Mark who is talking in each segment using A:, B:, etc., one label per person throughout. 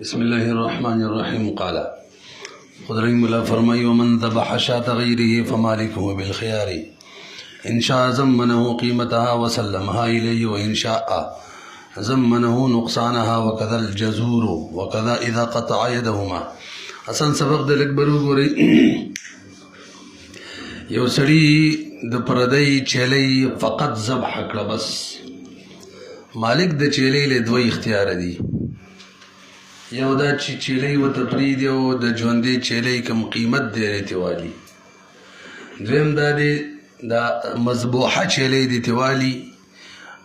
A: بسم الله الرحمن الرحيم. قال خدري ملا فرمي ومن ذبح شاة غيره فمالكه بالخيار إن شاء زمنه قيمتها وسلمها إليه وإن شاء زمنه نقصانها وكذا الجزور وكذا إذا قطع يدهما. حسن سبق د لکبرو ګوري یو سړی د پردی چلی فقط ذبح کړه، بس مالک د چلی له دوه اختیار دي، یو دا چې چلی و تفرید او د ژوندې چلی کم قیمت دی ریتوالی، دویم دا دی دا مذبوحه چلی دی توالی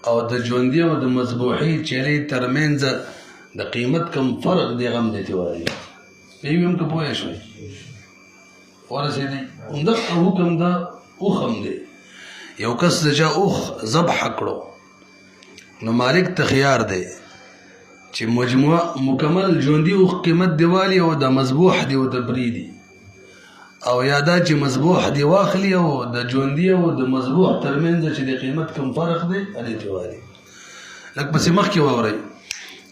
A: او د ژوندې او د مذبوحي چلی ترمنځ د قیمت کم فرق دی غم دی توالی. پیویم که پوه شوي ورسېدی همدغه حکم دا اوښ هم دی، یو کس د چا اوښ ذبح کړو نو مالک ته خیار دی چې مکمل ژوندي اوښ قیمت دی والی او د مذبوح دی او د بریدي، او یا دا چې مذبوح دی واخلي او د ژوندي او د مذبوح ترمنځ چې د قیمت کم فرق دی هلې ته والي. لږ پسې مخکې واورئ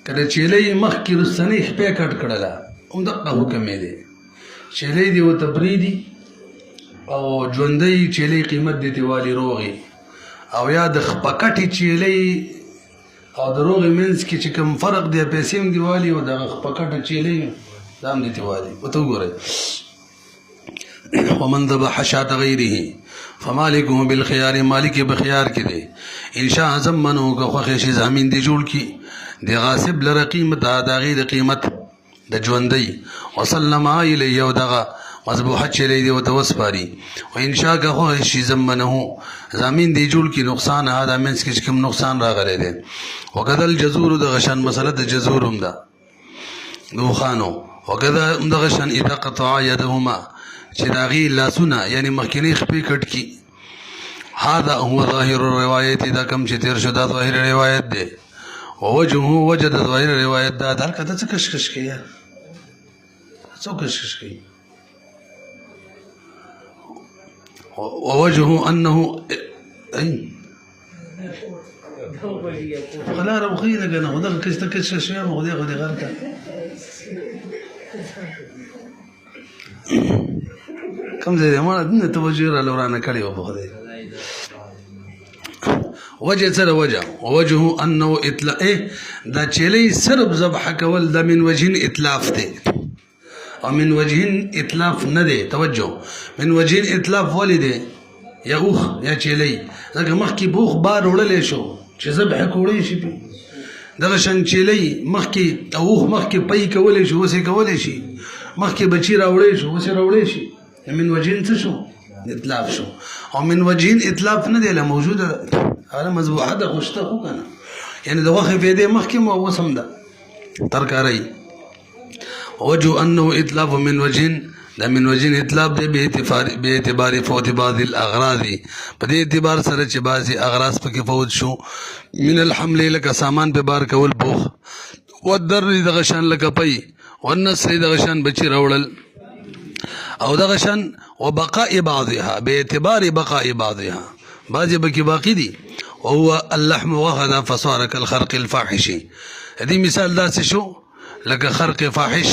A: کله چیلۍ مخکې رستنۍ خپې کټ کړله همدغه حکم یې دی، چیلۍ دی ورته بریدي او ژوندۍ چیلۍ قیمت دی ته والي روغې، او یا د خپکټې چیلۍ او د روغې منځ کې چې کوم فرق دی پیسې هم دی والي او دغه خپکټه چیلۍ دا هم دی ته والي. ورته وګورئ ومن ذبح شاة غیره فمالکه بالخیار، مالک بخیار کې دی، ان شاء زمنه که خوښې شي زامین دی جوړ کړي د غاصب لره قیمته د هغې د قیمت د ژوندۍ وسلمها الیه او دغه مذبوحه چیلۍ دی ورته وسپاري، و ان شاء که خوښې شي زمنه زامین دی جوړ کړي نقصانها دا منځ کې چې کوم نقصان راغلی دی. وکذا الجزور دغه شان مسله د جزور هم ده د اوښانو، وکذا همدغه شان اذا قطع یدهما چې د هغې لاسونه یعنې مخکینۍ خپې کټ کړي. هذا هو ظاهر الروایت، دا کوم چې تېر شو دا ظاهر روایت دی. ووجهه وجه د ظاهر روایت دا ده. هلکه ته څه کشکش کوې یار، څه کشکش کوې؟ ووجهه انه خلاره وخی لګه نه خو دغه کس ته کشکش ویم خو دې غر ته کوم ځای دی ما نه توجه راله ورانه کړې وه په خدای. وجه سره وجهه انه اطلاق دا چیلۍ صرف ذبح کول دا من وجهن اطلاف دی او من وجهن اطلاف نه دی. توجه من وجهن اطلاف ولې دی؟ یا اوښ یا چیلۍ، ځکه مخکې به اوښ بار وړلی شو چې ذبح یې کولی شي پې، دغه شان چیلۍ مخکې او اوښ مخکې پی کولی شي اوس یې کولی شي، مخکې بچي راوړی شو اوس یې راوړی شي. من وجهن څه شو؟ اطلاف شو. او من وجهن اطلاف نه دی لا موجوده ده، هغه مذبوحه ده خو شته خو که نه، یعنې د غوښې فایدې مخکې مو اوس هم ده ترکارۍ. وجه انه اطلاف من وجهن دا من وجهن اطلاف دی به اعتبار فوت بعض الاغراض، په دې اعتبار سره چې بعضې اغراض پکې فوت شو، من الحمل لکه سامان په بار کول بوخ، والدر دغه شان لکه پی، والنصر دغه شان بچي راوړل، او دغه شان وبقاء بعضها به اعتبار بقاء بعضها بعضې پکې باقي دي. وهو اللحم وغدا فصار كالخرق الفاحش، دې مثال داسې شو لکه خرق فاحش.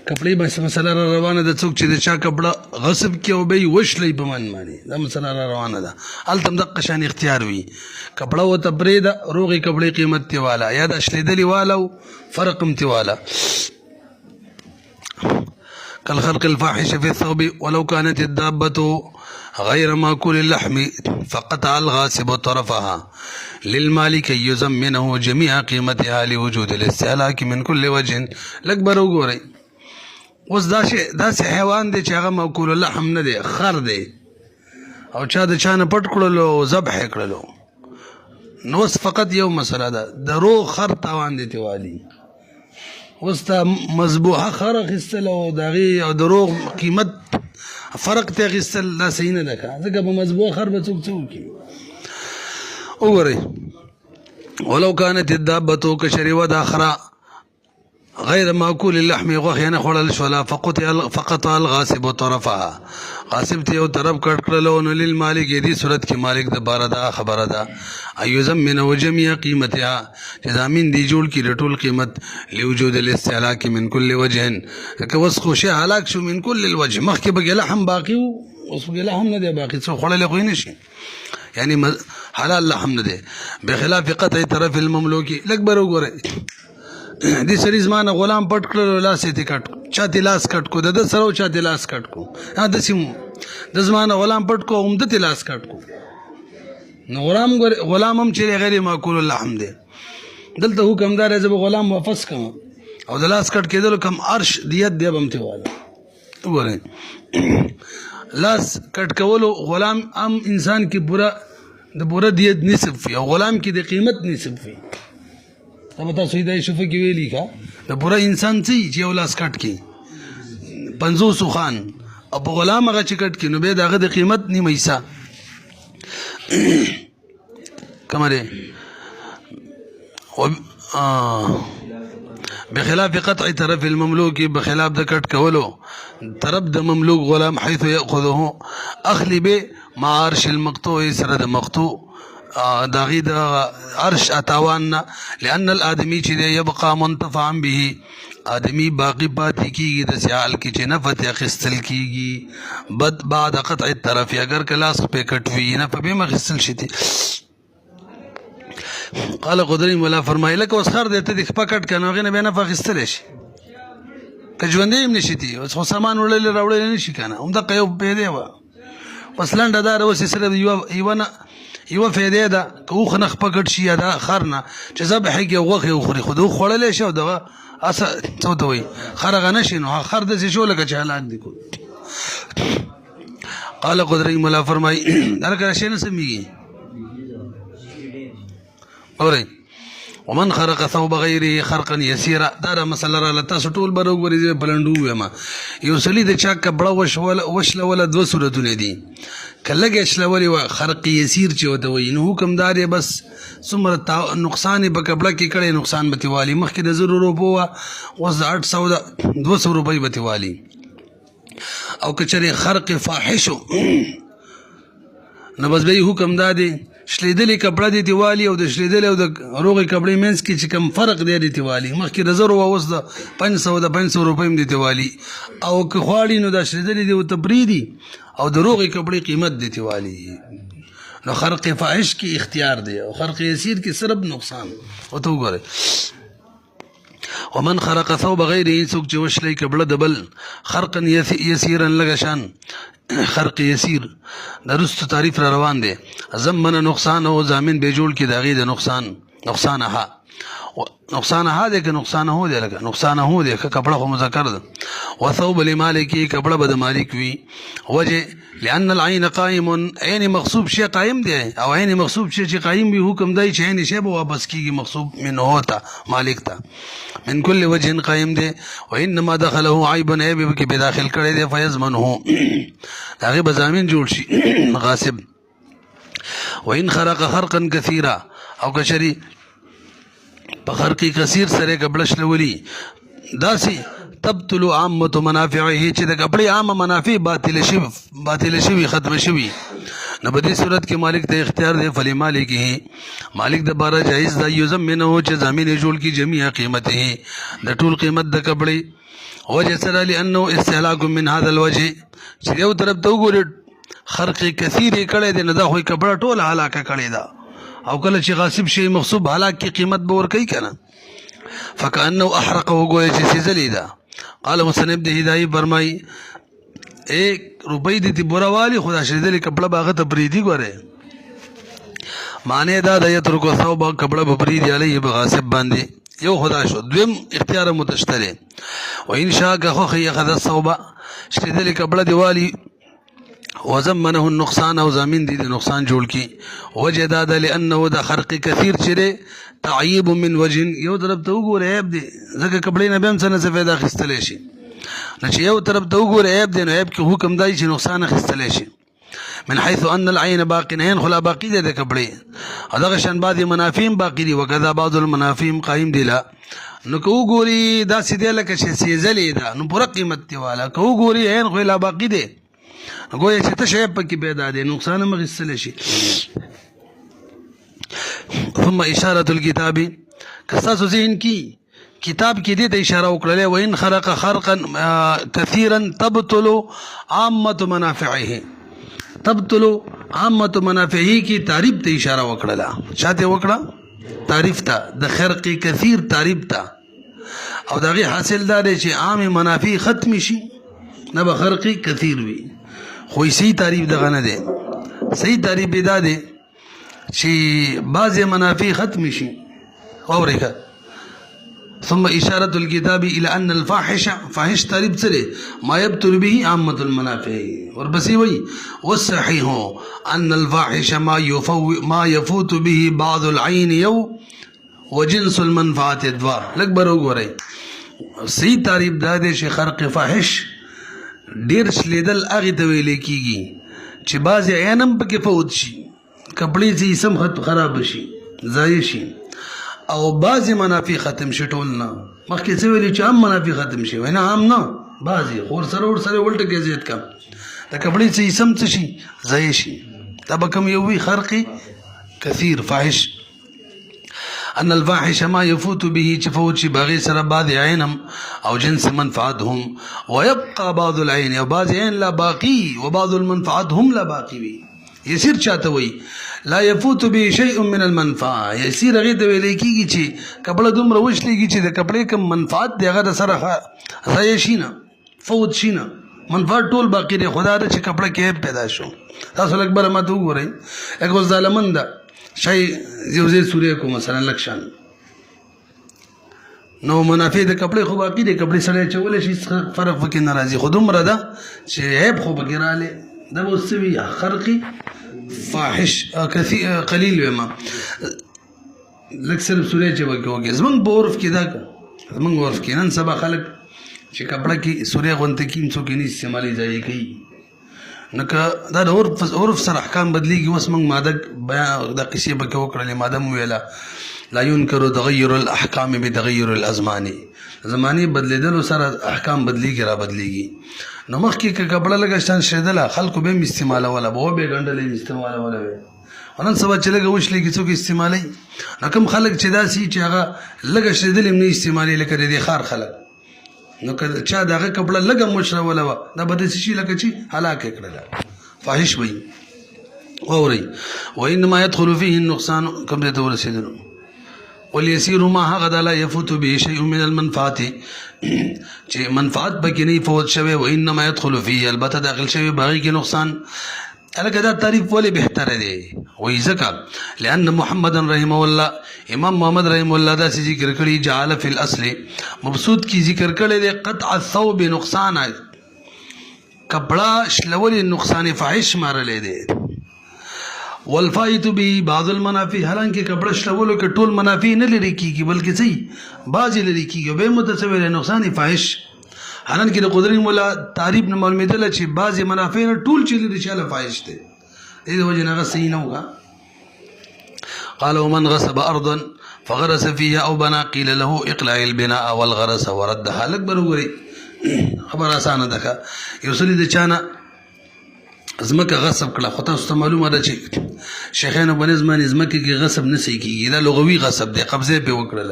A: کپړې بس مسله را روانه ده، څوک چې د چا کپړه غصب کړي او به یې وشلی په من باندې، دا مسله را روانه ده. هلته هم دقه شان اختیار وي، کپړه ورته پرېږده روغې کپړې قیمت تې واله، یا د شلېدلې واله او فرق هم تې واله. كالخرق الفاحش في الثوب ولو كانت الدابة غير ماكول اللحم فقطع الغاصب طرفها للمالك يزمنه جميع قيمتها لوجود الاستهلاك من كل وجه. لږ به وګورئ اوس داسې حیوان دی چې هغه ماکول اللحم نه دی، خر دی او چا د چا نه پټ کړلو او ذبح یې کړلو، نو اوس فقط یو مسله ده د روغ خر تاوان دی تیوالي. اوس تا مذبوحه خر اخیستل او د هغې او د روغ قیمت فرق ته اخیستل دا صحیح نه ده که، ځکه په مذبوحه خر به څوک څه وکړي. وګورئ ولو كانت الدابة که شرې وه دا خره غیر ماکول اللحم غوښه نه خوړل شوله فقطع الغاصب طرفها غاصب ته یو طرف کټ کړلو نو للمالک دې صورت کې مالک د باره دا خبره ده ایزمن وجميع قیمتها چې ضامن دی جوړ کې د ټول قیمت لوجود الاستهلاک من كل وجه که وس خوشه هلاک شو من كل الوجه مخکې بګله هم باقی اوس بګله هم نه دی باقی څو خوړل خو نه شي یعنی حلال لحم نه دی بخلاف قطع طرف المملوک لکبر وګوره دې سړي زمانه غلام پټ کړل لاس یې کټ چاته لاس کټ کو د سره چاته لاس کټ کو د سیم د زمانه غلام پټ کو هم د لاس کټ کو نو غلام هم چې غیر ماکول اللحم دی دلته حکمدار زب غلام واپس کم او د لاس کټ کېدل کم عرش دیت دی بم ته واله وګورئ لاس کټ کولو غلام ام انسان کی برا د برا دیت نصف او غلام کی د قیمت نصف وي تب تاسو د شفه کې ویلي کا د پورا انسان چې یو لاس کټ کی 500 خان او په غلام هغه چې کټ کی نو به دغه د قیمت نیمه حصہ کمره بخلاف قطع طرف المملوك بخلاف د کټ کولو طرف د مملوک غلام حيث ياخذه اخلي به مع عرش المقطوع سره د مقطوع داغي د عرش اتاوان لان الادمی چې يبقى منتفعا به آدمی باقی پاتې کیږي د سیال کې چې نفت اخستل کیږي بد بعد قطع الطرف اگر کلاس په کټوي نه په به مخستل شتي قال قدري مولا فرمایله که وسخر دته د پکټ کنه غنه به نه فخستل شي که ژوندې هم نشتی اوس سامان وړل راوړل نشي کنه هم د قیو په دی و پسلند دار اوس سره یو فائدې ده که خو نخ پکټ شي دا خرنه چې ذبح کې وغه خوري خو خړلې شو دغه اسه څه دوی خرغه نشي نو خر د شو لکه چې هلاک دي کو قال قدري مولا فرمای درکه شي نه سميږي اوري ومن خرق ثوب غيره خرقا يسيرا دا مسله را لتا سټول بروغوري بلندو وما یو سلی د چا کبړه وشله ولا دو صورتونه دي کلهګه شلولي و خرق يسير چې وته وي نو حکم دار بس څومره نقصان په کبړه کې کړي نقصان به تیوالي مخکې د 0 روپو اوس 800 200 روپۍ به تیوالي او کچره خرق فاحش نو بس به حکم دادي شلیدلې کپړه دي دیوالي او د شلیدلې او د روغې کپړې مینس کې چې کم فرق دی د دیوالي مخکې د 0 او اوس د 500 روپۍ د دیوالي او که خواړي نو د شلیدلې دی او تبریدي او د روغې کپړې قیمت د دیوالي نو خرق فاحش کې اختیار دی او خرق یسیر کې صرف نقصان او ته وګوره ومن خرق ثوب غيره سوق چې وشلې کپړه د بل خرقا يسيرا لغشان خرق يسير درست تعریف را روان دي زمن نقصان او ضامن به جوړ کې داغي د نقصان ها دې کې نقصان هو دي لکه نقصان هو دي کپړه خو مذکر ده وثوب لمالکی کپړه بد مالک وی وجه لان العين قائم عين مغصوب شي قائم دي او عين مغصوب شي چې قائم وي حکم دی چې عين شی به واپس کیږي مغصوب من ہوتا مالک تا من كل وجه قائم دي وانما دخله عيب عيب کې به داخل کړي دي فيزمنه هغه بزامین جوړ شي غاصب وان خرق خرقا كثيرا او کشری په خرقي کثیر سره کبلش لولي داسي تبطل عامه منافعه چې د کپړې عامه منافع باطل شي ختم شي نو په دې صورت کې مالک ته اختیار دی فلی مالکه مالک د بارا جایز د یزمنه چې زمين جوړ کی جميع قیمته د ټول قیمت د کپړې وجه سره لانه استهلاك من هذا الوجه چې یو طرف ته وګورئ خرق کثیر کړي دی نه دا خو کپړه ټول هلاکه کړي دا او کله چې غاصب شي مغصوب هلاک کی قیمت به ور کوي کنه فكانه احرقه گویا چې سيزلی دا قال مصنف د هدايه فرمای 1 روپۍ د بوروالی خدا شریدل کپڑا باغ ته بریدي ګوره معنی دا د یترکو ثوب کپڑا بریدي علی بغاصب باندې یو خدا شو دویم اختیار متشتری و ان شاء خو اخذ الثوب شریدل کپڑا دیوالی وزمنه النقصان او زمين دي نقصان جوړ کی وجه دا لانه د خرق كثير چره تعيب من وجه یو طرف ته وګوره عیب دي ځکه کپړې نه بهم څه فائدہ خستلې شي نو چې یو طرف ته وګوره عیب دي نو عیب کې حکم دی چې نقصان خستلې شي من حيث ان العين باقين خلا باقي ده کپړې هغه شان بعض منافع باقي دي وکذا بعض المنافع قائم دي لا نو که وګوري داسې دی لکه چې سیزلې ده نو پوره قیمت دی والا، که وګوري عین خو لا باقي دی گویا چې ته شی پکې پیدا دی نقصان هم اخیستلی شي. ثم اشارة الكتاب که ستاسو ذهن کی کتاب کې دې ته اشاره وکړلې وإن خرق خرقا كثيرا تبطل عامة منافعه، تبطل عامة منافعه کی تعریف ته اشاره وکړله. چاته وکړه؟ تعریف ته، د خرق کثیر تعریف ته، او دغه حاصل دا دی چې عام منافع ختم شي نه به خرق کثیر وي. خو صحیح تعریف دغه نه دی، صحیح تعریف دا دی چې بعض منافع ختم شي. اورېږه ثم اشاره الكتاب الى ان الفاحش فاحش تعریف سره ما يبطل به عامه المنافع. ورپسې وایي والصحيح ان الفاحش ما يفوت به بعض العين يو وجنس المنفعه دوا. لږ بر وګورئ صحیح تعریف دا دی چې خرق فاحش ډیر شلیدل هغه ته ویل کیږي چې بعض عینم پکې فوت شي، کپړې چې سم خراب شي، ضایع شي، او بعض منافع ختم شي. ټول نه مخکې څه ویلي چې عام منافع ختم شي، وینا عام نه، بعضې خور سره ولټه کې زیات کم د کپړې چې سم څه شي ضایع شي. دا به کوم یو وي خرق کثیر فاحش. ان الفاحش ما يفوت به چې فوت شي باغې سره بعض عینم او جنس منفعتهم ويبقى بعض العين، او بعض عین لا باقي وبعض المنفعت هم لا باقي وي. يسير چاته وي لا يفوت به شيء من المنفعه، يسير هغه ته ویل کېږي چې کپړه دومره وشلېږي چې د کپړې کوم منفعت دی هغه د سره ضایع شي نه، فوت شي نه، منفعت ټول باقي دی. خدا دا چې کپړه کې پیدا شو. تاسو لږ بره ماته وګورئ هغه ظالمن ده شی یو ځای سوریه کو مثلا لکشان نو منافع د کپړې خو باقي دی، کپړې سړی چولی شي فرق پکې نه راځي، خو دومره ده چې عیب خو پکې رالی. دا به اوس څه وي خرقي فاحش قلیل ویما لږ صرف سوریه چې پکې وکړي. زمونږ په عرف کې دا زمونږ عرف کې نن سبا خلک چې کپړه کې سوریه غونته کیم څوک یې نه استعمالي ځای کوي، نو که دا د عرف سره احکام بدلیږي. اوس موږ ماده بیان د قصې پکې وکړلې، ماده مو ویله لا ينکر تغیر الاحکام بتغیر الازمان، زمانې بدلیدلو سره احکام بدلیږي را بدلیږي. نو مخکې که کپړه لږه شان شېدله خلکو به هم استعمالوله، به وبې ګنډلې استعمالوله وې، نن سبا چې لږه وشلېږي څوک استعمالوي. نو کوم خلک چې داسې چې هغه لږه شېدلې هم نه استعمالوي لکه د دې ښار خلک، نو که چا دغه کپړه لږه مشروله وه دا به داسې شي لکه چې هلاک یې کړله، فاحش وایي. واورئ وانما يدخل فيه النقصان کوم ځای ته ورسېدلو واليسير ما هغه د لا يفوت به شيء من المنفعت چې منفعت پکې نه فوت شوی، وانما يدخل فيه البته داخل شوی باغی کې نقصان. الکه دا تعریف ولې بهتره دی وایي ځکه لأن محمد رحمه الله امام محمد رحمه الله دا ذکر کړي جعل فی الاصل مبسوط کی ذکر کړي دی قطع الثوب نقصان، کپڑا شلول نقصان فاحش مارلې دی. والفائت به بعض المنافع، حالانکه کپڑا شلولو کې ټول منافع نه لري کیږي بلکې صحیح بعض لري کیږي به متصور نقصان فاحش. حالانکه د قدرت مولا تعریف نه معلومېدل چې بعض منافع نه ټول چې لري چې فاحش دي، دې وجه نه صحیح نه وګا. قال ومن غصب ارضا فغرس فيها او بنا قيل له اقلع البناء والغرس وردها. لك بروغري خبر اسانه ده یوسلی د چانه زمکه غصب کړه، خو تاسو ته معلومه ده چې شیخانو بنظم زمکه کې غصب نه سي کیږي، دا لغوي غصب دی، قبضه په وکړل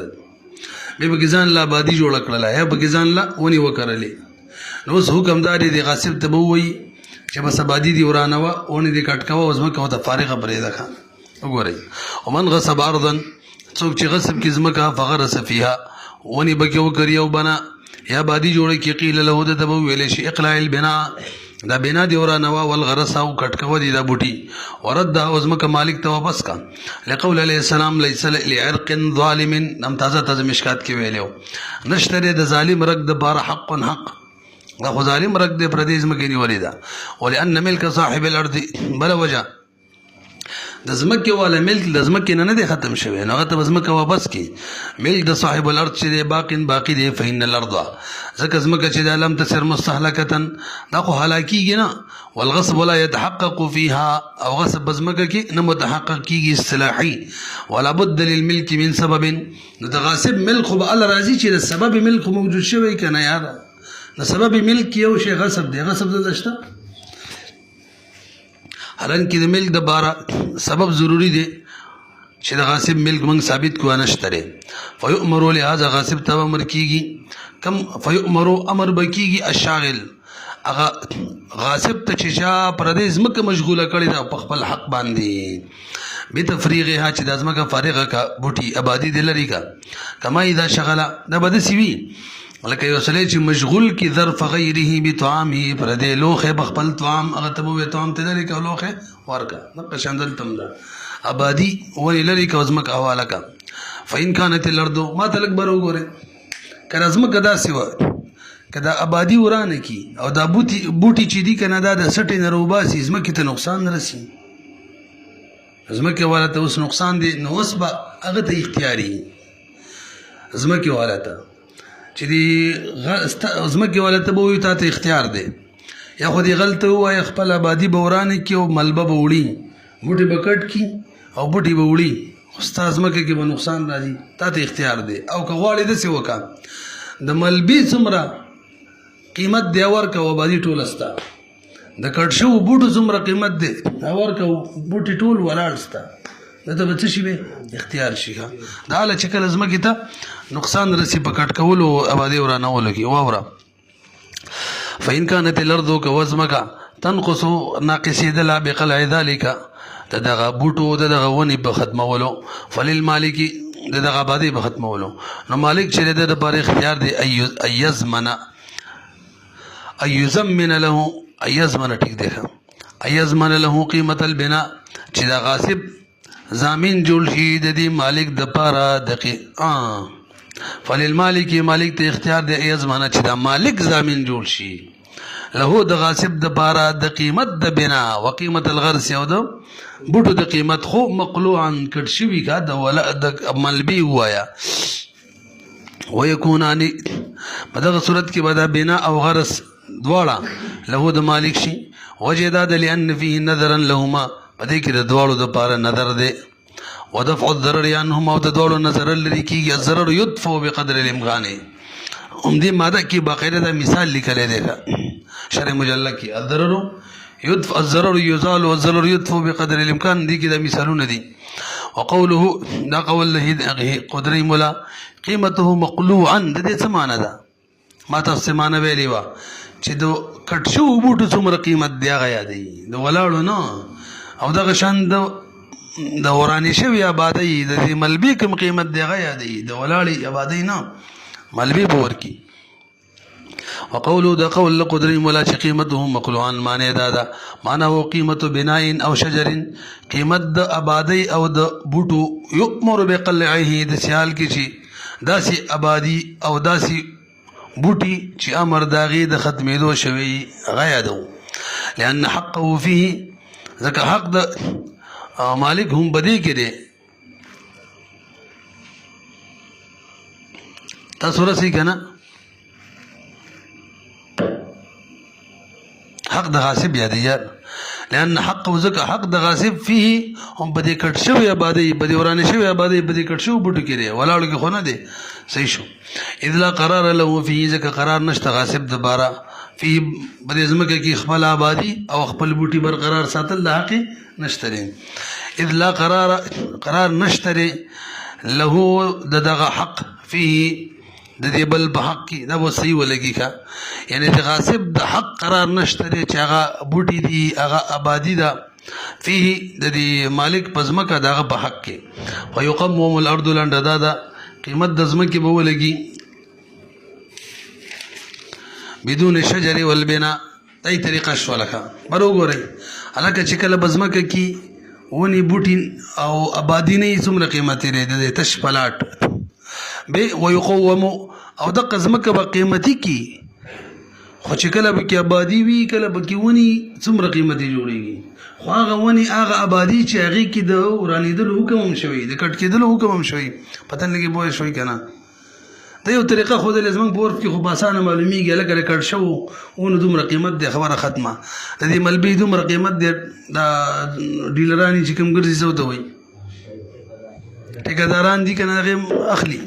A: به بګزان لا بادي جوړ کړل یا بګزان لا ونی وکړلې. نو اوس حکمدار دی غصب ته وایي چې بس بادي دی ورانه و ونی دی کټکاوه زمکه او ته فارغه پرې ده. وګورئ ومن غصب ارضا څوک چې غصب کې زمکه فغرس فيها ونی بګه وکړي او بنا یا بادي جوړ کې قیل له ده ته ویل شي اقلع البناء، دا بنا دی ورانه و والغرس او کټکاوه دی دا بوټي ورد او زمکه مالک ته واپس کا. لقول علیه السلام ليس لعرق ظالم، نم تازه مشکات کې ویلو نشتره د ظالم رګ د بار حق حق، دا خو ظالم رګ د پردیس مکه نیولې ده. ولئن ملک صاحب الارض بل وجه د ځمکې والا ملک د ځمکې نه دی ختم شوی نو هغه ته به ځمکه واپس کړي ملک د صاحب الارض چې دی باقي دی فإن الارض ځکه ځمکه چې دا لم تصر مستهلکه دا خو هلاکیږي نه والغصب لا يتحقق فيها او غصب بځمکه کې نه متحقق کیږي اصطلاحي ولا بد للملك من سبب نو د غاصب ملک خو به الله راضي چې د سبب ملک موجود شوی کنه یار د سبب ملک یو شی غصب دی غصب دشته حالانکه د ملک د بارا سبب ضروری دی چې د غاصب ملک موږ ثابت کوو نشته فیؤمر لهذا غاصب ته امر کیږي کم فیؤمر امر بکیږي الشاغل هغه غاصب ته چې پر دې ځمکه مشغوله کړي دا په خپل حق باندې بتفریغها چې د ځمکه فارغه کا بوټي آبادی د لري کا کما اذا شغله دا بد سی وی لکه یو سړی چې مشغول کی ظرف غیره بطعامه پر دې لوخه بخپل طعام هغه ته وې طعام ته لري کا لوخه ورکا نو شاندل تم دا آبادی ولې لري کا ځمکه حواله کا فإن كانت الارض ما تلک برو ګوره کله ځمکه داسې و کدا آبادی ورانه کی او دا بوټي چې دی کنه دا د سټې نه روباسي ځمکه ته نقصان رسي ځمکه والا ته اوس نقصان دی نو اوس به هغه ته اختیاري ځمکه والا ته چې دی ځمکې والا ته به وایي تا ته اختیار دی یا خو دې غلطه ووایه خپل آبادي به ورانه کړي او ملبه به وړي بوټي به کټ کړي او بوټي به وړي خو ستا ځمکه کې به نقصان راځي تا ته اختیار دی او که غواړې داسې وکړه د ملبې څومره قیمت دی ورکه او آبادي ټوله ستا د کټ شوو بوټو څومره قیمت دی ورکه بوټي ټول ولاړ ستا دا ته به څه شي به اختیار شي دا هله چې کله ځمکې ته نقصان رسی په کټ کولو آبادي ورانولو کې واوره فإن كانت الارض كوزمك تنقص ناقصيدلا بقلع ذلك دغه بوټو دغه ونی په ختمولو فللمالک دغه آبادی په ختمولو نو مالک چې د لپاره اختیار دی ايزمن ايزمن له ايزمن ټیک دی ايزمن له قیمت البناء چې دا غاصب زامین جوړ شي د دې مالک د پاره دقیق فللمالک مالک ته اختیار دی ایزمانه چې دا مالک زامین جوړ شي له د غاصب د پاره د قیمت د بنا وقیمت الغرس او د بوټو د قیمت خو مقلوعا کټ شوی کا د ولا د ملبي وایا ويكونان په دغه صورت کې به دا بنا او غرس دواړه له د مالک شي وجداد لان فيه نظرا لهما پدې کې د دواړو د پاره نظر دی ودفع الضرر عنهم او د دواړو نظر لري کېږي الضرر يدفع بقدر الامكان هم دې ماده کې باقاعده دا مثال لیکل دی شرح مجلد کې الضرر يزال والضرر يدفع بقدر الامكان دي کې دا مثالونه دي وقوله دا قول له قدري مولا قيمته مقلوعا د دې څه معنی ده ما تاسو معنی ویلی وا چې د کټ شو بوټو څومره قیمت دی هغه یادې د ولاړو نه او دغه شان د ورانی شوی آبادی د دې ملبي کوم قیمت دی هغه یادې د ولاړې آبادی نه ملبي به ورکي وقوله دا قول قدري مولا چې قیمته مقلوعا معنی دا معنی هو قیمت بناء او شجر قیمت د آبادی او د بوټو یؤمر بقلعه د سیال کې چې داسې آبادی او داسې بوټي چې امر داغي د ختمېدو شوی هغه یادو لأن حقه فيه ځکه حق د مالک هم بدی کې دی تاسو راسي کنه حق د غاصب یادی یار لأن حقه ځکه حق د غاصب فيه هم بدی کټ شوی آبادی بدی ورانه شوی آبادی بدی کټ شو بوټو کې دی ولاړو کې خو نه دی صحیح شو اذ لا قرار له فيه ځکه قرار نشته غاصب د بارا فيه بدی زمکه کې خپل آبادی او خپل بوټي برقرار ساتل د حق نشته اذ لا قرار نشته له دغه حق فيه د دې بل په حق کې دا و صحیح ولګي کا یعنی د غاصب د حق قرار نشته چې هغه بوټي دی هغه آبادی دا فيه د دې مالک پزمکه دغه په حق کې ويقوم الارض لندا دا قیمت د زمکه به ولګي بدون شجر والبناء دای طریقه شو لکه برو ګورئ الکه چې کله بزمکه کې ونی بوټي او آبادی نه څومره قیمتي لري د تش پلاټ به ويقوم او د قزمکه به قیمتي کی خو چې کله به کې آبادي وي کله به کې ونې څومره قیمتي جوړېږي خو هغه ونې هغه آبادي چې هغې کې د ورانېدلو حکم هم شوی د کټ کېدلو حکم هم شوی پته نه لګي پوه شوی که نه دا یو طریقه ښودلې زموږ په عرف کې خو په اسانه معلومېږي هلکه د کټ شوو ونو دومره قیمت دی خبره ختمه د دې ملبې دومره قیمت دی دا ډیلران چې کوم ګرځي څه ورته وایي ټیکهداران دي که نه هغې اخلي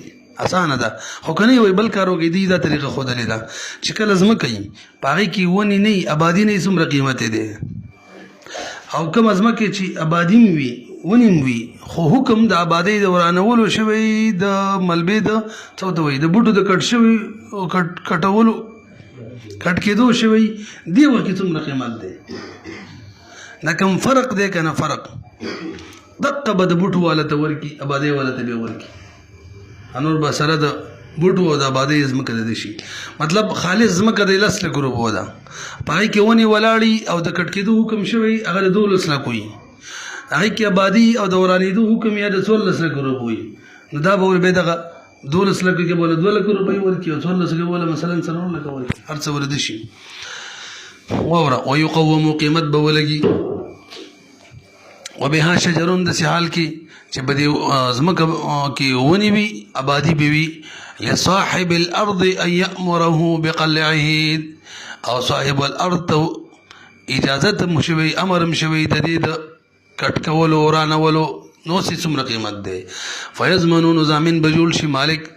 A: اسانه ده خو که نه وي بل کار وکړي دوی دا طریقه ښودلې ده چې کله ځمکه وي په هغې کې ونې نه وي آبادي نه وي څومره قیمت دی او کومه ځمکې چې آبادي هم وي ونې هم وي خو حکم د آبادۍ د ورانولو شوی د ملبې د څه ورته وایي د بوټو د کټ شوي کټولو کټ کېدو شوی دې وخت کې څومره قیمت دی دا کوم فرق دی که نه فرق دقه به د بوټو والا ته ورکړي آبادۍ والا ته به ورکړي نور به سره د بوټو او د آبادۍ ځمکه د شي مطلب خالص ځمکه د 10 لکو روپو ده په هغې کې ونې ولاړي او د کټ کېدو حکم شوی هغه د 12 لکو وي هغې کې آبادي او د ورانېدو حکم یا د 14 لکو روپو وي نو دا به بیا دغه 12 لکو کې به 2 لکو روپۍ ورکړي او 14 کې به مثلا 4 لکه ورکړي هر څه ورده شي واوره ویقوم قیمت به ولګي وبها شجرون د حال کې چې په دې ځمکه کې ونې وي آبادي به وي لصاحب الارض ان یامره بقلعه او صاحب الارض ته اجازت هم شوی امر هم شوی د دې د کټ کولو ورانولو نو څه څومره قیمت دی فیضمنون ضامن به جوړ شي مالک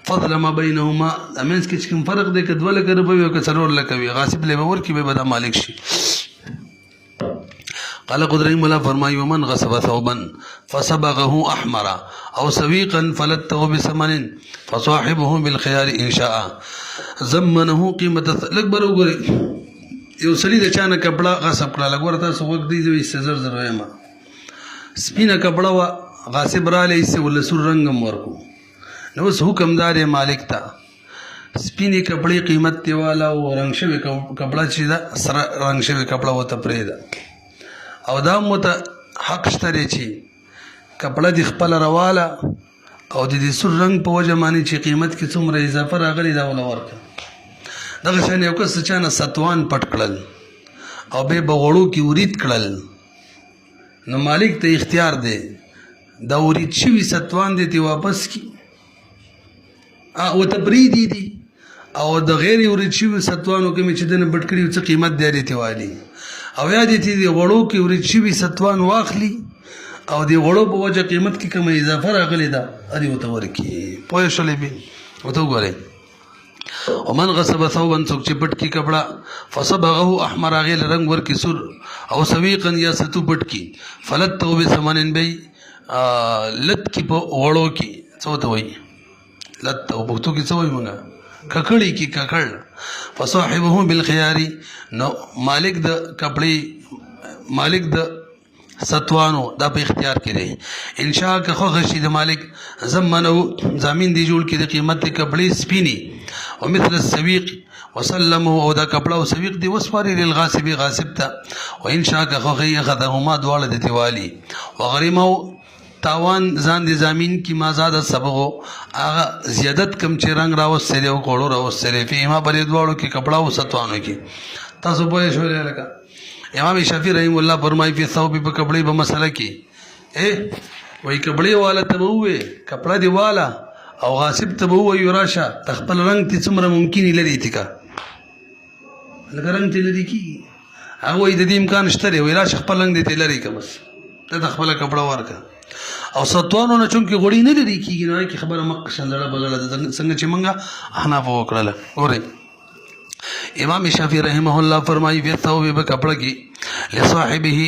A: فضل ما بینهما امینس کې کوم فرق دی که 2 لکه روپۍ او که 4 لکه وي غاصب له به ورکړي به دا مالک شي قال قدري مولا فرمایي ومن غصب ثوبا فصبغه احمر او سويقا فلته بثمن فصاحبه بالخيار ان شاء زمنه قيمه الاكبر وګوري یو سړي د چانه کپڑا غصب کړه لګور تاسو وخت دی زوی سزر زر ما سپینه کپڑا وا غاصب را لې ول سور رنگم ورکو نو اوس حکمدار مالک تا سپینه کپڑے قیمت دی والا او رنگ شوی کپڑا چې دا سره رنگ شوی کپڑا وته پرېدا او دا مت حق شته چې کپڑا د خپل رواله او د دې سور رنگ په وجه باندې چې قیمت کې څومره اضافه راغلی دا ولا ورکه دغه شان یو کس چانه ستوان پټ کړل او به بغړو کې ورید کړل نو مالک ته اختیار دی دا ورید شوی ستوان دی واپس کی او تبریدی دی او د غیر ورید شوی ستوانو کې چې دنه پټ کړی څه قیمت دی ته والی او یا دې دې غړو کې ورید شوی ستوان واخلي او دې غړو په وجه قیمت کې کومه اضافه راغلی دا اړ یو تور کې پوه شولې به وته وګورئ ومن غصب ثوبا څوک چې پټ کی کپڑا فصبغه احمر غیل رنگ ور کی سر او سويقا یا ستو پټ کی فلت تو بثمنن بی لت کی په وړو کی څه ته وای لت او پښتو کې څه وای مونږه ککړی کی ککړ فصاحبه بالخيار نو مالک د کپڑے مالک د ستوانو دا په اختیار کې دی انشاء که خو غشي د مالک زمنو ضامن دی جوړ کې د قیمت کپڑے سپینی او مثل السويق وسلمه او دا کپڑا او سويق دی وسپاري للغاصب غاصب ته وان شاء که خو غي خدهما دواله د دیوالي وغریمو تاوان ځان دي ضامن کی ما زاد سبغو هغه زیادت کم چې رنگ راوستل او کوړو راوستل په ما بری دواړو کې کپڑا او ستوانو کې تاسو په شوړه لکه امام شافعی رحم الله فرمایي په ثوب په کپڑے په مسله کې وای کپڑے والا ته وې کپڑا دی والا او غاصب ته وې راشه تخپل رنگ ته څومره ممکن لري تیکا لکه رنگ ته لري کی هغه د دې امکان شته وې راشه خپل رنگ دې لري که بس ته خپل کپڑا ورکا او ستوانو نه چونکې غوړی نه لري کیږي نو کی خبره مقشن لړه بغله څنګه چې منګه حناف وکړه اوري امام شافعی رحمه الله فرمایي په ثوب په کپڑا کې لصاحبه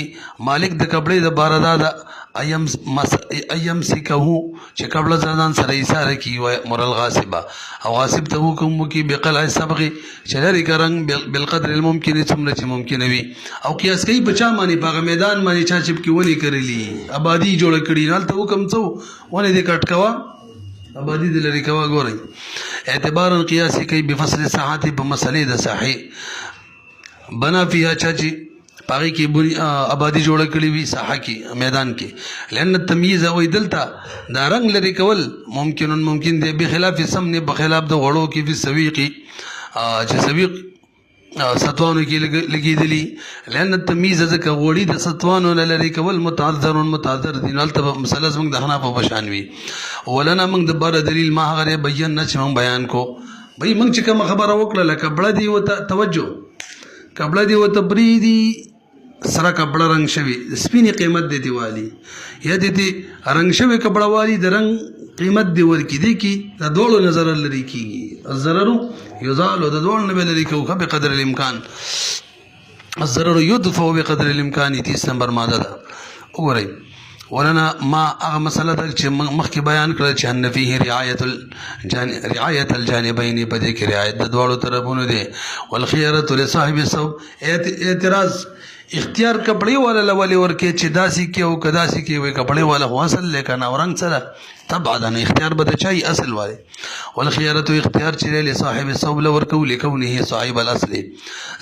A: مالک د کپڑے د باردادا ايم سکهو چې کپڑا ځان سره ایثار کی و مرل غاصبه او غاصب ته حکم کی بقلع السبغ شجر کرنګ بالقدر الممکن څومره چې ممکن وي او قیاس کوي بچا معنی په میدان باندې چا چپ کې ونی کړلی آبادی جوړ کړي نال ته حکم څو ونه دې کټ کوا آبادی د لري کوا ګورئ اعتبارا قیاسی کوي بفصل ساعات په مسلې د صحیح بنا فيها چاچی پاغي کې آبادی جوړ کړی وي ساحه کې میدان کې لئن التمييز او دلتا دا رنگ لري کول ممکن دی بخلاف سمن بخلاف د غړو کې په سويقي چې سويق ستوانو کې لګېدلي لأن التمیز ځکه غوړي د ستوانو نه لرې کول متعذر دي نو هلته مسله زموږ د حنافو په شان وي ولنا موږ د باره دلیل ما هغه دی بیان نه چې موږ بیان کو بھئی موږ چې کومه خبره وکړه لکه کپړه دي ورته توجه کپړه دي ورته بریدي سره کپړه رنګ شوي سپینې قیمت دی والی یا دې رنګ شوي کپړه والی د رنګ قیمت دی ورکی دی کی د دوړو نظر لري کیږي الضرر یزال د دوړو نه لري کوه په قدر الامکان الضرر يدفع بقدر الامکان 30 نمبر ماده ده وګورئ ولنا ما هغه مسله ده چې مخکې بیان کړل چې ان فيه رعایت الجانبین په دې کې رعایت د دوړو طرفونو دی والخيره لصاحب الصوب اعتراض اختیار کپڑے والا لولي ورکه چې داسي کې او کداسي کې وي کپڑے والا خو اصل لیکن اورنګ سره طبعا اختیار بده چای اصل والے والخيره اختیار چې لصاحب الصوب لورکو لكونه صاحب الاصل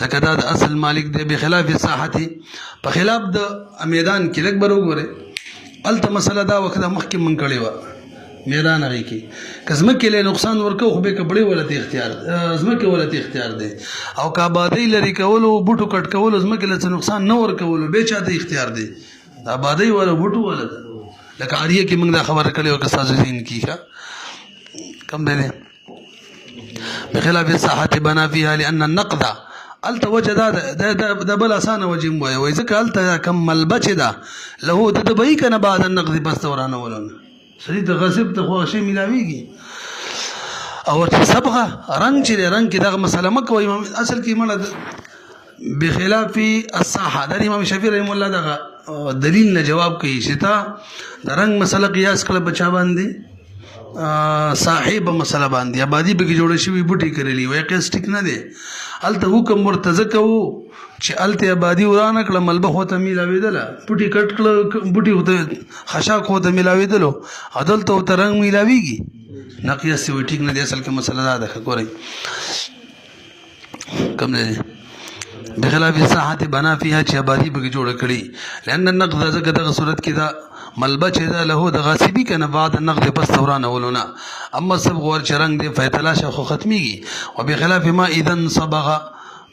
A: زکدا د اصل مالک دی بخلاف الساحه په خلاف د میدان کې لګ برو غره الته مسله دا وخت مخکې من کړي و میدان هغه کې کزمکه له نقصان ورکو خو به کپڑے ولته اختیار زمکه ولته اختیار دی او کابادی لري کول او بوټو کټ کول زمکه له نقصان نه ورکول به چاته اختیار دی آبادی ولا بوټو ولته لکه اړیه کې موږ دا خبره کړې او که تاسو زین کیږي کم دی بخلاف الساحه بنا فيها لان النقد التوجه دا بل اسانه وجه مو وي ځکه الته کمل بچ دا له د دبي کنه بعد النقد بس تورانه ولونه سړي د غصب ته خو شي ملاويږي او چې صبغه رنگ چې رنگ کې دغه مسله مکوي اصل کې مړه بخلاف الساحه د امام شافعي رحم الله دغه دلیل نه جواب کوي چې تا د رنگ مسله قیاس کړه بچا باندې صاحب مسله باندې آبادی به کې جوړ شي بوټي کړلی وای قیاس ټیک نه دی الته حکم مرتزه کو چې الته آبادی ورانه کړه ملبه هوته میلاویدله بوټي کټ کړه بوټي هوته خشاک هوته میلاویدلو عدالت او ترنګ میلاویږي نقیاس وی ټیک نه دی اصل کې مسله ده ګورئ کم دی بخلاف الساحه بنا فيها چې آبادی به کې جوړ کړي لأن النقد زګه دغه صورت کې دا ملبه چې دا له د غاصبی کنه بعد النقد بس دوران ولونه اما صبغ ور چرنګ دی فیتلاش خو ختميږي وبخلاف ما اذا صبغ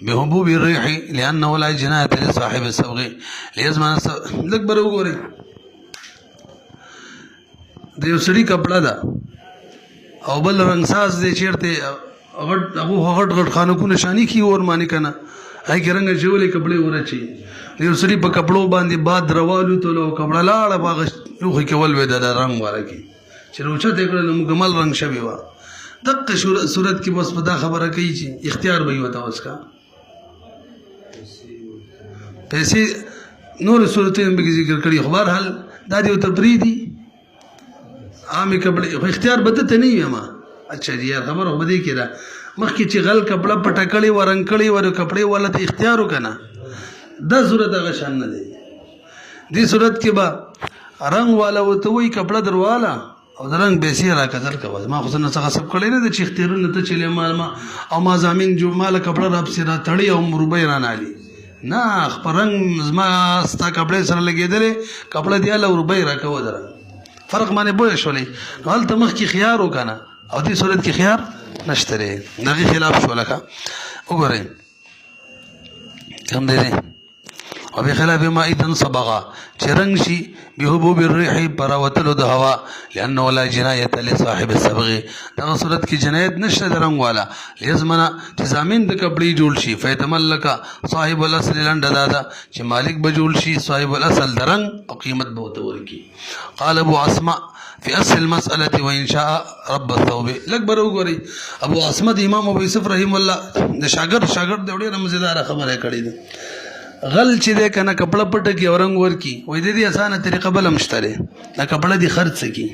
A: بحبوب الريح لانه لا جنايه لصاحب الصبغ لازم لګ بر وګوري د یو سړي کپڑا دا او بل رنگ ساز دی چیرته غټ خانو کو نشانی کی اور مانی کنه هاي ګرنګ جوړې کپڑے ورچی یو سړي په کپړو باندې باد روالو ته لو کپړه لاړه باغ یو خې کول وې د رنگ ورکی چې روچه ته کړل مکمل رنگ شوی و دغه صورت کې بس په دا خبره کوي چې اختیار به وي تاسو کا پیسې نور صورتونه به ذکر کړي خبر حل دا دی تبریدي عامي کپړه اختیار بده ته نه یم اچھا جی خبر هو دې کړه مخکې چې غل کپړه پټکړي ورنګ کړي ور کپړې ولا ته اختیار وکنه دا صورت هغه شان نه دی دې صورت کې با رنگ والا وته وي کپڑا درواله او رنگ بیسي را کتل کوي ما خو څنګه څه سب کړی نه د چختیرونه ته چلے مال ما او ما زمين جو مال کپڑا رب سره تړي او مربي را نالي نه خبرنګ زما ستا کپڑے سره لګیدل کپڑا دی له مربي را کوي در فرق باندې بوله شولې حال ته مخ کې خيار وکنه او دې صورت کې خيار نشته دغه خلاف شو لکه وګورئ کم دی وبخلاف ما اذا صبغ چرنگ شي بحبوب الريح پراوتلو د هوا لانه ولا جنايه لصاحب الصبغ دا صورت کی جنایت نشته درنګ والا لازمنا چې زمين د کپړې جوړ شي فیتملک صاحب الاصل لند دادا چې مالک به جوړ شي صاحب الاصل درنګ او قیمت به ورکی قال ابو عصمه في اصل المساله وان شاء رب الثوب لکبر وګوري ابو عصمه امام ابو يوسف رحم الله د شاګرد د وړي رمزدار خبره کړې ده غل چې ده کنه کپڑا پټ کی اورنګ ور کی وې د دې اسانه طریقه بل مشتره دا کپڑا دي خرڅ کی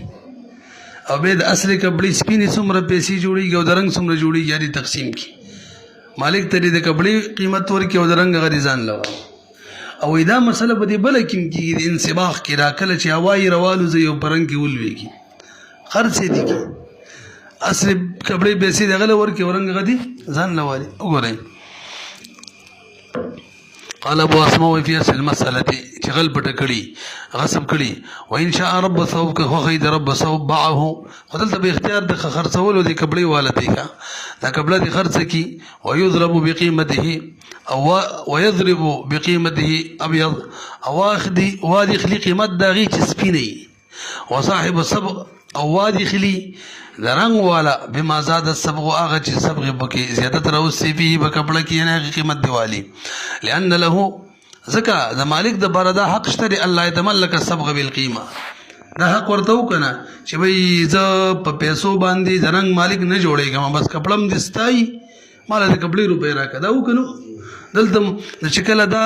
A: او به د اصلي کپڑې سپینې څومره پیسې جوړیږي او د رنگ څومره جوړیږي یاري تقسیم کی مالک ترې د کپڑې قیمت ور کی او د رنگ غریزان لوا او دا مسله به دی بل کیم کی انصباح کی راکله چې هواي روالو زې او پرنګ کی ولويږي خرڅ دي کی اصلي کپڑې پیسې دغه ور کی اورنګ غدي ځان لوالي وګورئ قال ابو اسماء في اصل المساله چې غل پټه کړي غصب کړي وان شاء رب ثوب که خوښي د رب ثوب بعه خو دلته به اختیار د خرڅولو د کپړې والا دی کا دا کپړه دې خرڅ کړي ويضرب بقيمته او ويضرب بقيمته ابيض او اخذي وادي خلي قیمت دا غي چې سپینې وصاحب الصبغ او وادي خلي درنګ والا بما زاد الصبغ هغه چې صبغ بکې زیادت راوسی فيه بکپړه کې نه قیمت دیوالی لأن له زکا د مالک د بردا حق شته الله يتملك الصبغ بالقيمه دا حق ورته وکنه چې وای ز په پیسو باندې درنګ مالک نه جوړېږم بس کپړم دستای مال د کپړې روپې راکا دا وکنو دلته چې کله دا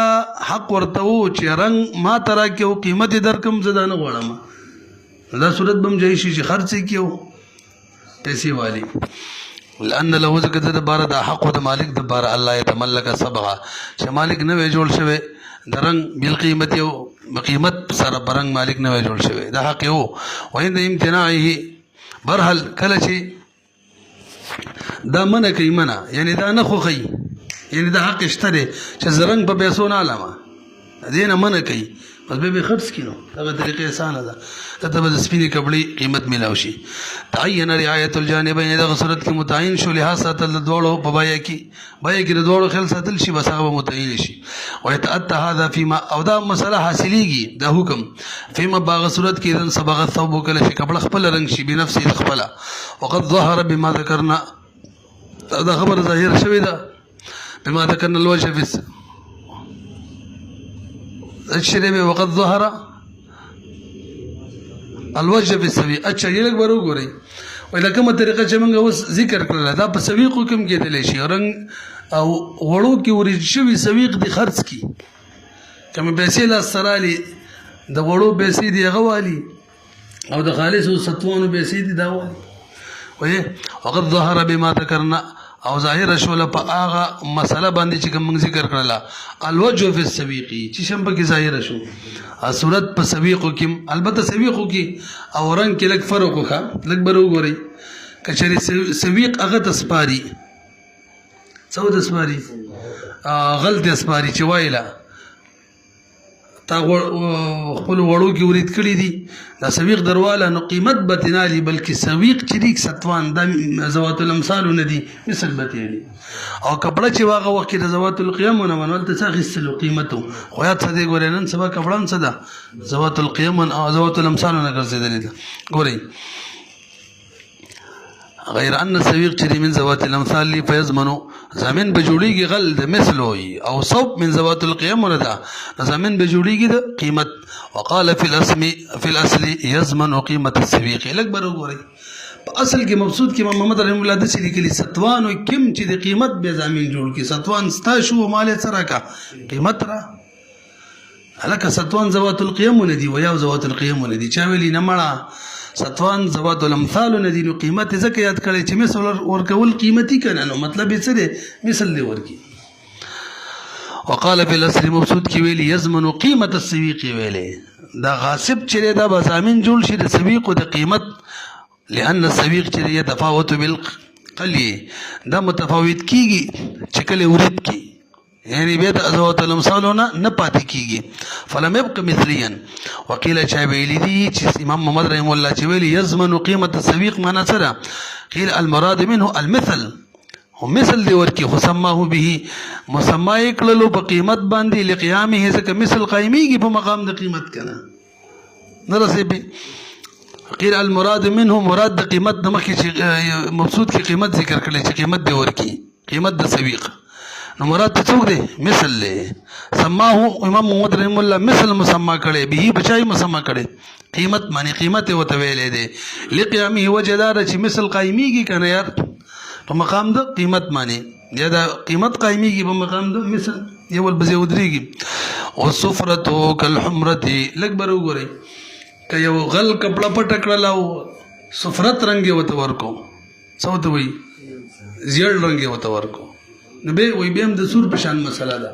A: حق ورته و چې رنگ ما ترا کې قیمت درکم زدا نه غواړم دا صورت بم جاي شي چې خرڅ کیو پیسې والی لأن له زکه د بار د حق د مالک د بار الله يتملك صبغه چې مالک نه جوړ شوی درنګ بل قیمت یو قیمت سره برنګ مالک نه جوړ شوی دا حق یو وین د امتناعه برحل کله چې دا منه کوي منه یعنی دا نه خوخی یعنی دا حق شته چې زرنګ په پیسو نه علامه دینه منه کوي بس به خرڅ کینو دا طریقې آسانه ده ته به سپینې کپړې قیمت ملاو شي تعین رعایت الجانبین دا صورت کې متعین شو لحاظ ساتل دوړو په بای کې د دوړو خل ساتل شي بس هغه متعین شي ويتأتى هذا فيما او دا مسله حاصلېږي دا حکم فيما باغ صورت کې دن سبغ ثوب کله شي کپړه خپل رنگ شي بنفسه خپل وقد ظهر بما ذكرنا دا خبر ظاهر شوی دا بما ذكرنا الوجه في الشريبه وقد ظهر الوجه في السويق اچھا یہ لګ برو ګوري ولا کومه طریقه چې موږ اوس ذکر کړل دا په سويق کوم کېدل شي رنگ او وړو کې ورې شوی سويق د خرڅ کی کوم پیسې لا سرالي د وړو پیسې دی غوالي او د خالص ستوانو پیسې دی دا وایي وقد ظهر بما ذكرنا او ظاهر شول په هغه مسله باندې چې کوم ذکر کړل الوجه فی السویق چې شم په کې ظاهر شو صورت په سویق کې البته سویق کې او رنگ کې لږ فرق وکړه لږ برو غوري کچري سویق هغه تسپاری څو تسپاری غلط تسپاری چې وایلا تا خپل وړو کې ورید کړی دي دا سویق درواله نو قیمت بتنالي بلکې سویق چې لیک ستوان د زوات الامثال نه دي مثل بتیالي او کپړه چې واغه وخت د زوات القيم نه منول ته څخه قیمته خو یا څه دی ګورې نن سبا کپړه څه ده زوات القيم او زوات الامثال نه ګرځیدل ګوري غیر ان سویق چې من زوات الامثال لی فیضمنو زمین بجوړیږي غل د مثل وي او صوب من زوات القيم ولدا زمین بجوړیږي د قیمت وقال في الاصل يضمن قيمه السويق الاكبر وګوري په اصل کې مبسوط کې محمد رحم الله د سړي کې ستوان او کم چې د قیمت به زمین جوړ کی ستوان ستا شو مال سره کا قیمت را هلکه ستوان زوات القيم ندي ويا زوات القيم ندي چا ویلی نه مړه ستوان زوات الامثال ندي نو قیمت زکه یاد کړي چې مثل ورکول قیمتي کنه نو مطلب یې څه دی مثل دی ورکی وقال في الاصل مبسوط کی ویلی يضمن قیمت السويق ویلی دا غاصب چې دا بزامین جوړ شي د سويق د قیمت لأن السويق چې يتفاوت بالقلي دا متفاوت کیږي چې کله ورید کی یعنی به د ازوات الامثالونه نه پاتې کیږي فلم يبق مثليا وقيل شابيلي دي چې امام محمد رحم الله چې ویلي يضمن قيمه السويق معنا سره قيل المراد منه المثل هم مثل دی ورکی خو سماه به مسمى کړلو په قیمت باندې لقيامه ځکه مثل قائميږي په مقام د قیمت کنه نرسي به قيل المراد منه مراد د قیمت د مخکې چې مبسوط کی قیمت ذکر کړل چې قیمت دی ورکی قیمت د سويق نو مراد څوک دی مثل له سماه امام محمد رحم الله مثل مسمى کړي به بچای مسمى کړي قیمت معنی قیمت وته ویلې دی لقیامه وجدار چې مثل قائمیږي کنه یار په مقام د قیمت معنی یا دا قیمت قائمیږي په مقام د مثل یو ول بزی ودرېږي او صفرته کالحمرته لکبر وګوري ک یو غل کپڑا پټ کړلاو صفرت رنگ وته ورکو څه ته وي زیړ رنگ وته ورکو نو به وي بهم د سور پشان مسله ده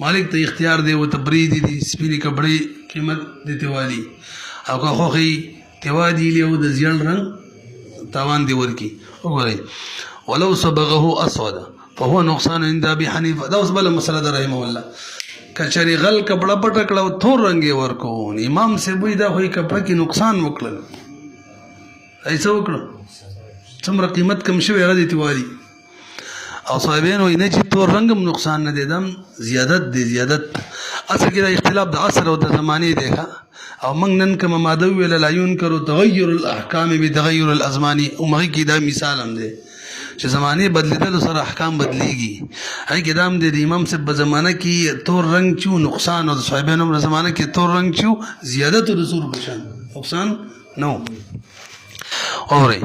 A: مالک ته اختیار دی او تبرید دي سپینې کپړې قیمت د تیوالی او که خوخي تیوادی له د زیړ رنگ تاوان دی ورکی وګورئ ولو صبغه اسود فهو نقصان عند ابي حنيفه دا اوس بل مسله ده رحمه الله کچری غل کپڑا پټ کړه تور رنگ یې ورکو امام سیبوی دا خو کپڑا کې نقصان وکړل ایسا وکړو څومره قیمت کم شوی هغه دې تیوالي او صاحبین وایي نه چې تور رنګ هم نقصان نه دی دم زیادت دی زیادت اصل کې دا اختلاف د عصر او د زمانې دی او موږ نن کومه ماده ویله لا ينکر تغیر الاحکام بتغیر الازمان او مغې کې دا مثال هم دی چې زمانې بدلیدل سره احکام بدلیږي هغې کې دا هم دی د امام صاحب په زمانه کې تور رنګ چې نقصان او د صاحبانو په زمانه کې تور رنګ چې زیادت او د سور بشان نقصان نو اورئ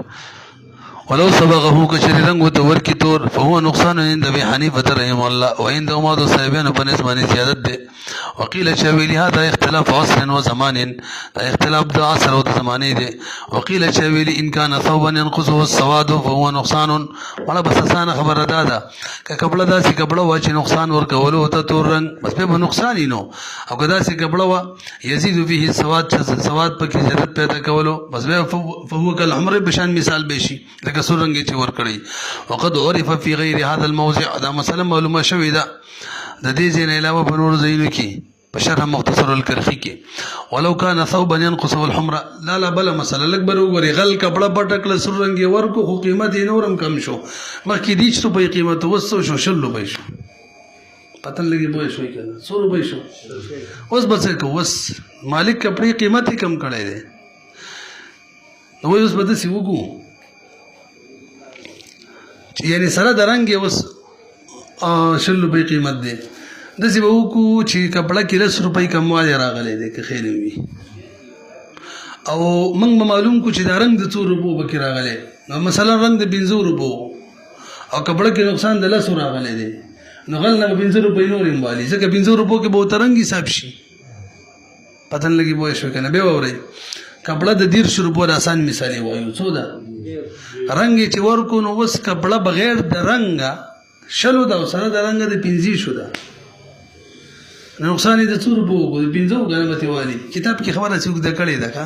A: ولو سبقه كشري رنگ وتور کی طور فهو نقصان عند ابي حنيفه رحمه الله وعند عمر صاحبين بنسبه زيادت ده وقيل شاويلي هذا اختلاف عصر وزمان اختلاف د عصر او زمانه ده وقيل شاويلي ان كان ثوبا ينقصه السواد فهو نقصان ولا بس اسانه خبر دادا کپڑا داسې کپڑا وا چې نقصان ورکول او ته تور رنگ بس به نقصان نو او کدا سي کپڑا وا يزيد فيه السواد سواد پکې زیادت پیدا کولو بس به فهو كالحمر بشان مثال بشي لکه سور رنگ چې ور کړی وقد عرف في غير هذا الموضع دا مثلا معلومه شوی دا د دې ځین علاوه په نور ځایونو کې په شرح مختصر الکرخی کې ولو كان ثوبا ينقص الحمر لا بل مثلا لک بر وګوري غل کپڑا پټکل سور رنگ ورکو خو قیمت یې نورم کم شو مخکې دې 100 روپۍ قیمت وسو شو 100 روپۍ شو پتن لګي به شوي کنه 100 روپۍ شو اوس بس کو وس مالک کپڑے قیمت یې کم کړی دی نو اوس بده سی وګو یعنی سره د رنگ اوس 100 روپۍ قیمت دی داسې به وکړو چې کپړه کې 10 روپۍ کموالی راغلی دی که خیر وي او موږ به معلوم کړو چې دا رنګ د 2 روپو پکې راغلی نو مثلا رنګ د 15 روپو او کپړه کې نقصان د 10 راغلی دی نو غل نه 15 روپۍ نور هم والي ځکه 15 روپو کې به ورته رنګ حساب شي پتن لګي پوه شوې که نه بیا واورئ کپړه د 10 روپو د آسان مثال یې وایو څو ده رنګ یې چې ورکو نو اوس کپړه بغیر د رنګه 10 ده او سره د رنګه د 15 شو ده نقصان یې د 2 روپو وکړو د 15 کنه به تیوالي کتاب کې خبره چې اوږده کړې ده که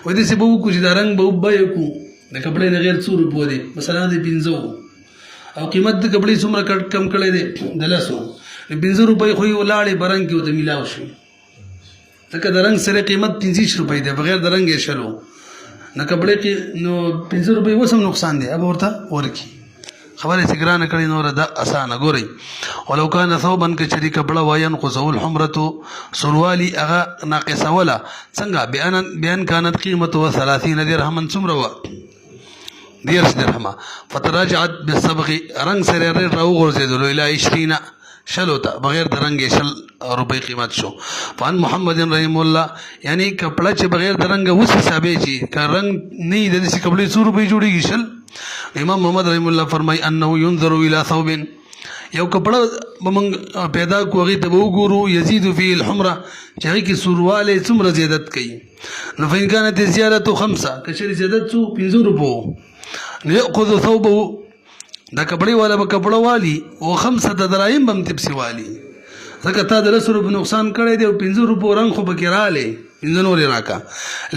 A: وایي داسې به وکړو چې دا رنګ به وبیه کړو د کپړې نه غیر 2 روپو دی مثلا د 15 او قیمت د کپړې څومره کم کړی دی د 10 د 15 روپۍ خو یې ولاړې په رنګ کې ورته میلاو شي ځکه د رنګ سره قیمت 15 روپۍ دی بغیر د رنګ یې 10 نه کپړې کې نو 15 روپۍ اوس هم نقصان دی اب ورته ورکي خبره چې ګرانه کړي نور د اسانه ګوري ولو كان ثوبا كشري کپړه وينقصه الحمره سروالي اغه ناقصه ولا څنګه بیان كانت قيمته 30 درهما څومره 10 درهما فتراجعت بالسبغ رنگ سره راو غرزیدلو الى 20 شلوتا بغیر د رنگ 100 روپۍ قیمت شو فان محمد رحم الله یعنی کپړه چې بغیر د رنگ اوس حسابې چې که رنگ نه د دې کپړې 100 روپۍ جوړیږي شل امام محمد رحم الله فرمای انه ينظر الى ثوب یو کپړه بمنګ پیدا کوغي ته وګورو یزيد فی الحمره چې هغه کې سورواله څومره زیادت کوي نو فین كانت زیادت 5 کشر زیادت 15 روپو یاخذ ثوبه دا کپړې والا به کپړه والی او 5 دراهم بم تپسی والی ځکه تا د 10 روپو نقصان کړی دی او 15 روپو رنگ خو بکې رااله 15 نور راکا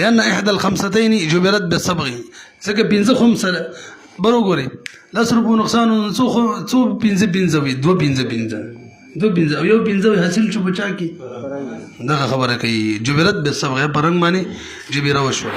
A: لان احدى الخمستين جبرت بالصبغ ځکه 15 برو ګوري 10 روپو نقصان څو 15 وي 2 او یو 15 حاصل شو بچا کی دغه خبره کوي جبرت بالصبغ پرنګ باندې جبیره وشو